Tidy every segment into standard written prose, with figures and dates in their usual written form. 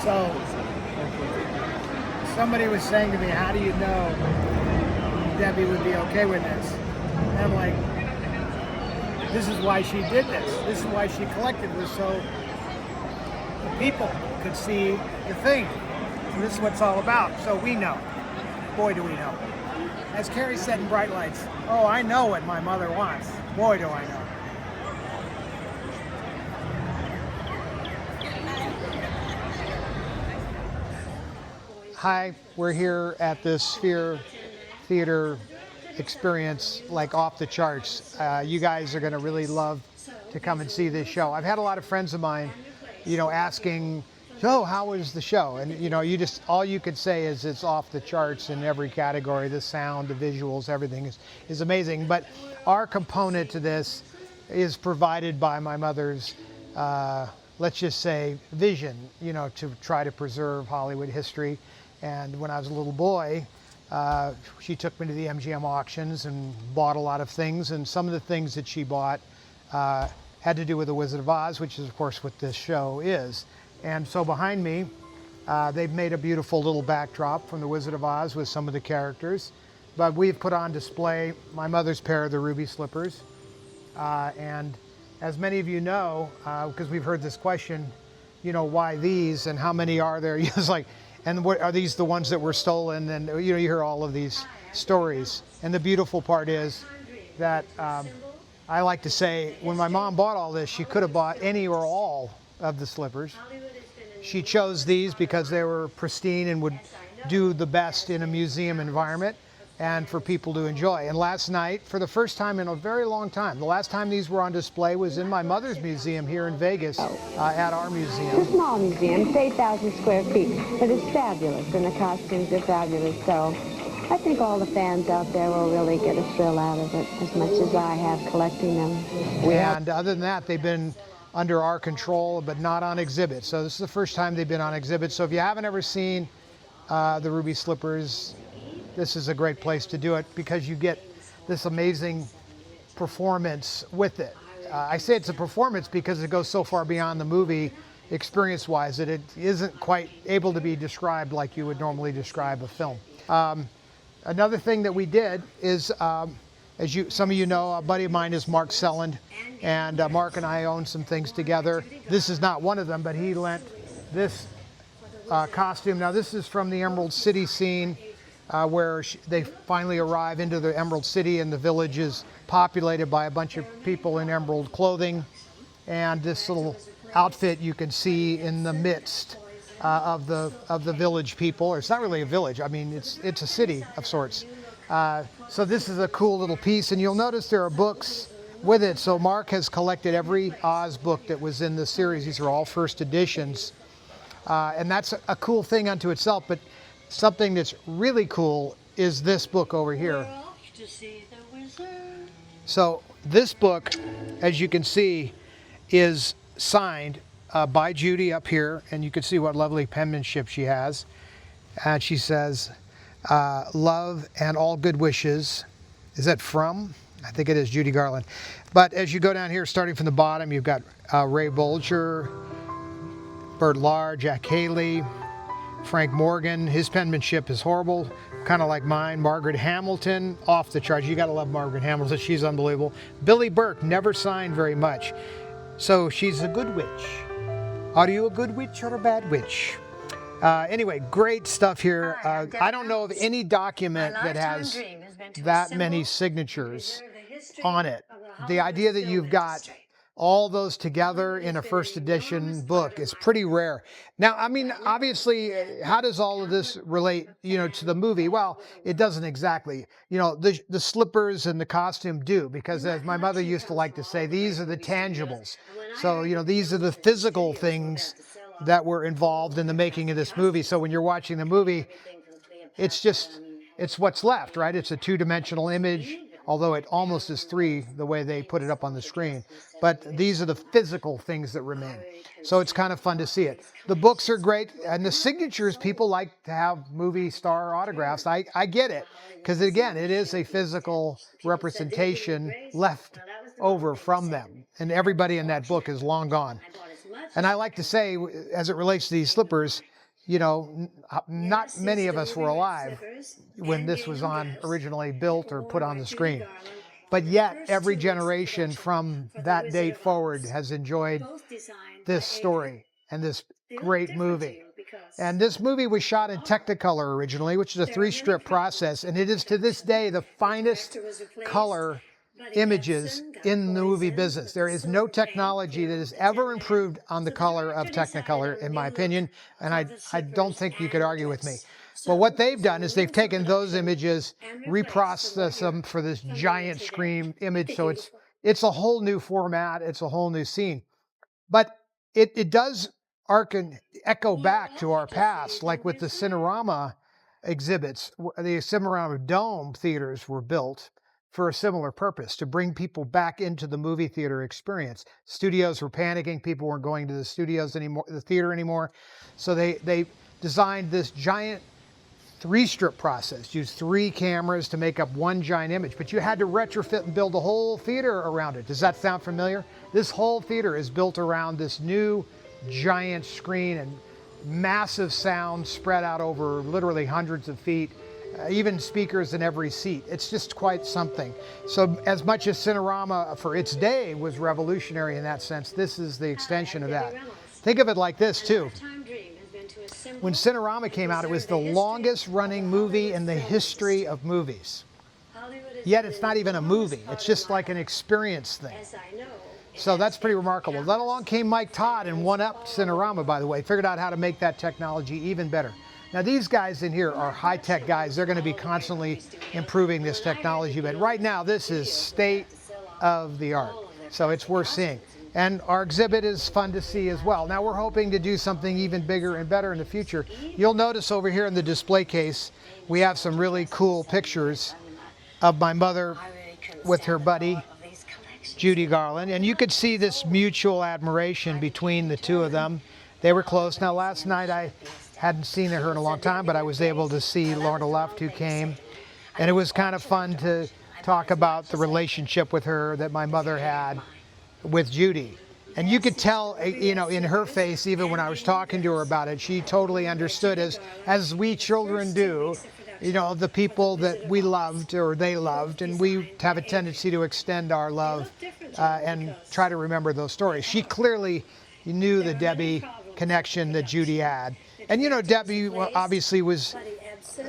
So somebody was saying to me, how do you know Debbie would be okay with this? And I'm like, this is why she did this. This is why she collected this, so the people could see the thing. So this is what it's all about. So we know. Boy, do we know. As Carrie said in Bright Lights, oh, I know what my mother wants. Boy, do I know. Hi, we're here at the Sphere Theater experience, like off the charts. You guys are going to really love to come and see this show. I've had a lot of friends of mine, asking, so how was the show? And all you could say is it's off the charts in every category. The sound, the visuals, everything is amazing. But our component to this is provided by my mother's, let's just say, vision, to try to preserve Hollywood history. And when I was a little boy, she took me to the MGM auctions and bought a lot of things. And some of the things that she bought had to do with The Wizard of Oz, which is, of course, what this show is. And so behind me, they've made a beautiful little backdrop from The Wizard of Oz with some of the characters. But we've put on display my mother's pair of the ruby slippers. And as many of you know, because we've heard this question, why these and how many are there? It's like, and what, are these the ones that were stolen? And you hear all of these stories. And the beautiful part is that I like to say, when my mom bought all this, she could have bought any or all of the slippers. She chose these because they were pristine and would do the best in a museum environment and for people to enjoy. And last night, for the first time in a very long time, the last time these were on display was in my mother's museum here in Vegas, at our museum. It's a small museum, it's 8,000 square feet, but it's fabulous, and the costumes are fabulous, so I think all the fans out there will really get a thrill out of it, as much as I have collecting them. And other than that, they've been under our control, but not on exhibit. So this is the first time they've been on exhibit. So if you haven't ever seen the Ruby Slippers, this is a great place to do it because you get this amazing performance with it. I say it's a performance because it goes so far beyond the movie experience-wise that it isn't quite able to be described like you would normally describe a film. Another thing that we did is, as some of you know, a buddy of mine is Mark Selland, and Mark and I own some things together. This is not one of them, but he lent this costume. Now this is from the Emerald City scene, where they finally arrive into the Emerald City, and the village is populated by a bunch of people in emerald clothing. And this little outfit you can see in the midst of the village people. Or it's not really a village. I mean, it's a city of sorts. So this is a cool little piece, and you'll notice there are books with it. So Mark has collected every Oz book that was in the series. These are all first editions, and that's a cool thing unto itself. But something that's really cool is this book over here. So this book, as you can see, is signed by Judy up here, and you can see what lovely penmanship she has. And she says, love and all good wishes. Is that from? I think it is Judy Garland. But as you go down here, starting from the bottom, you've got Ray Bolger, Bert Lahr, Jack Haley, Frank Morgan. His penmanship is horrible, kind of like mine. Margaret Hamilton, off the charts. You got to love Margaret Hamilton. She's unbelievable. Billy Burke never signed very much. So she's a good witch. Are you a good witch or a bad witch? Anyway, great stuff here. I don't know of any document that has that many signatures on it. The idea that you've got all those together in a first edition book is pretty rare. Now, I mean, obviously, how does all of this relate, to the movie? Well, it doesn't exactly. The slippers and the costume do, because as my mother used to like to say, these are the tangibles. So, these are the physical things that were involved in the making of this movie. So when you're watching the movie, it's what's left, right? It's a two-dimensional image, although it almost is three the way they put it up on the screen. But these are the physical things that remain. So it's kind of fun to see it. The books are great, and the signatures, people like to have movie star autographs. I get it, because again, it is a physical representation left over from them. And everybody in that book is long gone. And I like to say, as it relates to these slippers, you know, not many of us were alive when this was originally built or put on the screen. But yet every generation from that date forward has enjoyed this story and this great movie. And this movie was shot in Technicolor originally, which is a 3-strip process, and it is to this day the finest color images in the movie business. There is no technology that has ever improved on the color of Technicolor, in my opinion, and I don't think you could argue with me. But what they've done is they've taken those images, reprocessed them for this giant screen image, so it's a whole new format, it's a whole new scene. But it does echo back to our past, like with the Cinerama exhibits. The Cinerama Dome theaters were built for a similar purpose, to bring people back into the movie theater experience. Studios were panicking, people weren't going to the theater anymore. So they designed this giant 3-strip process, used 3 cameras to make up one giant image, but you had to retrofit and build a whole theater around it. Does that sound familiar? This whole theater is built around this new giant screen and massive sound spread out over literally hundreds of feet, even speakers in every seat. It's just quite something. So as much as Cinerama for its day was revolutionary in that sense, this is the extension of that. Think of it like this too. When Cinerama came out, it was the longest running movie in the history of movies. Yet it's not even a movie. It's just like an experience thing. So that's pretty remarkable. Then along came Mike Todd and one-upped Cinerama, by the way, figured out how to make that technology even better. Now these guys in here are high-tech guys. They're going to be constantly improving this technology, but right now this is state of the art. So it's worth seeing. And our exhibit is fun to see as well. Now we're hoping to do something even bigger and better in the future. You'll notice over here in the display case, we have some really cool pictures of my mother with her buddy, Judy Garland. And you could see this mutual admiration between the two of them. They were close. Now last night I hadn't seen her in a long time, but I was able to see Lorna Luft, who came. And it was kind of fun to talk about the relationship with her that my mother had with Judy. And you could tell, you know, in her face, even when I was talking to her about it, she totally understood, as we children do, you know, the people that we loved or they loved, and we have a tendency to extend our love and try to remember those stories. She clearly knew the Debbie connection that Judy had. And you know, Debbie obviously was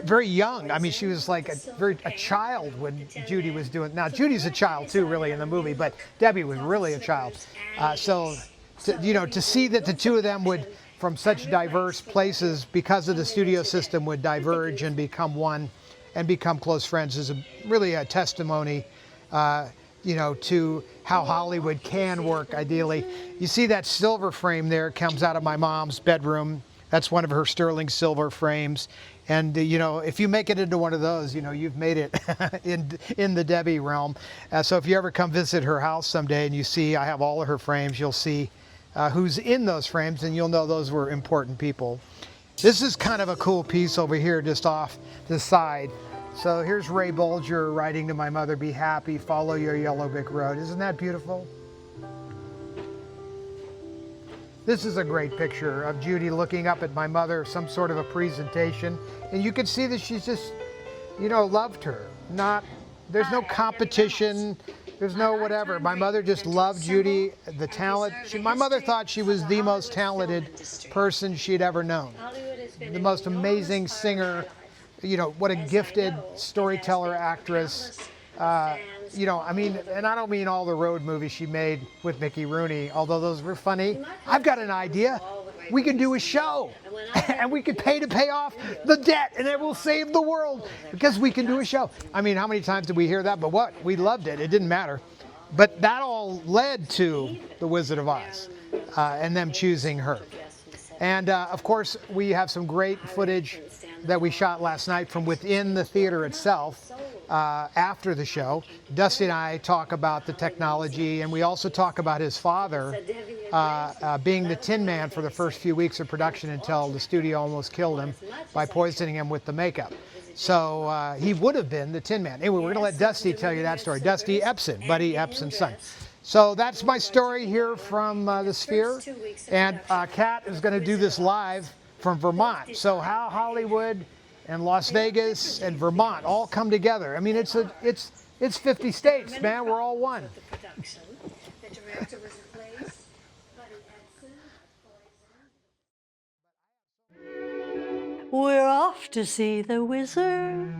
very young. I mean, she was like a child when Judy was doing. Now, Judy's a child too, really, in the movie, but Debbie was really a child. So, to see that the two of them would, from such diverse places, because of the studio system, would diverge and become one, and become close friends, is really a testimony, to how Hollywood can work. Ideally, you see that silver frame there comes out of my mom's bedroom. That's one of her sterling silver frames. And, if you make it into one of those, you've made it in the Debbie realm. So if you ever come visit her house someday and you see I have all of her frames, you'll see who's in those frames, and you'll know those were important people. This is kind of a cool piece over here just off the side. So here's Ray Bolger writing to my mother, "Be happy, follow your yellow brick road." Isn't that beautiful? This is a great picture of Judy looking up at my mother, some sort of a presentation. And you can see that she's just, loved her. There's no competition, there's no whatever. My mother just loved Judy, the talent. My mother thought she was the most talented person she'd ever known. The most amazing singer, what a gifted storyteller, actress. And I don't mean all the road movies she made with Mickey Rooney, although those were funny. I've got an idea. We can do a show, and we could pay off the debt, and it will save the world, because we can do a show. I mean, how many times did we hear that? But what? We loved it. It didn't matter. But that all led to The Wizard of Oz, and them choosing her. And of course, we have some great footage that we shot last night from within the theater itself. After the show, Dusty and I talk about the technology, and we also talk about his father being the Tin Man for the first few weeks of production, until the studio almost killed him by poisoning him with the makeup. So he would have been the Tin Man. Anyway, we're going to let Dusty tell you that story. Dusty Epson, Buddy Epson's son. So that's my story here from the Sphere. And Kat is going to do this live from Vermont. So how Hollywood and Las Vegas and Vermont all come together. I mean, it's 50 states, man. We're all one. The production. The director was replaced, Buddy Edson. We're off to see the wizard.